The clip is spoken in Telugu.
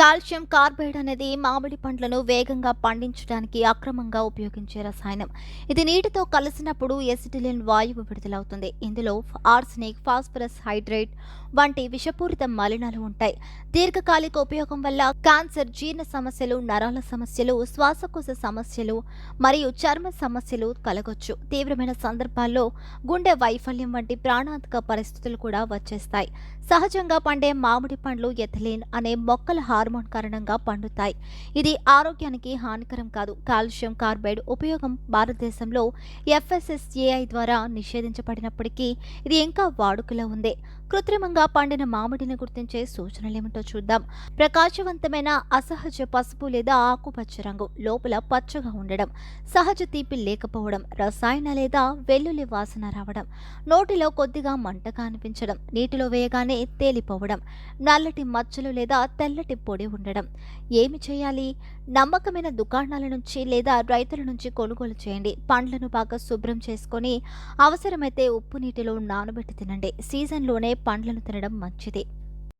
కాల్షియం కార్బైడ్ అనేది మామిడి పండ్లను వేగంగా పండించడానికి అక్రమంగా ఉపయోగించే రసాయనం. ఇది నీటితో కలిసినప్పుడు ఎసిటిలిన్ వాయువు విడుదలవుతుంది. ఇందులో ఆర్సెనిక్, ఫాస్ఫరస్ హైడ్రేట్ వంటి విషపూరిత మలినాలు ఉంటాయి. దీర్ఘకాలిక ఉపయోగం వల్ల క్యాన్సర్, జీర్ణ సమస్యలు, నరాల సమస్యలు, శ్వాసకోశ సమస్యలు మరియు చర్మ సమస్యలు కలగొచ్చు. తీవ్రమైన సందర్భాల్లో గుండె వైఫల్యం వంటి ప్రాణాంతక పరిస్థితులు కూడా వచ్చేస్తాయి. సహజంగా పండే మామిడి పండ్లు ఎథిలిన్ అనే మొక్కల హార్మోన్ కారణంగా పండుతాయి. ఇది ఆరోగ్యానికి హానికరం కాదు. కాల్షియం కార్బైడ్ ఉపయోగం భారతదేశంలో ఎఫ్ఎస్ఎస్ఏఐ ద్వారా నిషేధించబడినప్పటికీ ఇది ఇంకా వాడుకలో ఉంది. కృత్రిమంగా పండిన మామిడిని గుర్తించే సూచనలేమిటో చూద్దాం. ప్రకాశవంతమైన అసహజ పసుపు లేదా ఆకుపచ్చ రంగు, లోపల పచ్చగా ఉండడం, సహజ తీపి లేకపోవడం, రసాయన లేదా వెల్లుల్లి వాసన రావడం, నోటిలో కొద్దిగా మంటగా అనిపించడం, నీటిలో వేయగానే తేలిపోవడం, నల్లటి మచ్చలు లేదా తెల్లటి పొడి ఉండడం. ఏమి చేయాలి? నమ్మకమైన దుకాణాల నుంచి లేదా రైతుల నుంచి కొనుగోలు చేయండి. పండ్లను బాగా శుభ్రం చేసుకొని అవసరమైతే ఉప్పు నీటిలో నానబెట్టి తినండి. సీజన్లోనే పండ్లను తినడం మంచిది.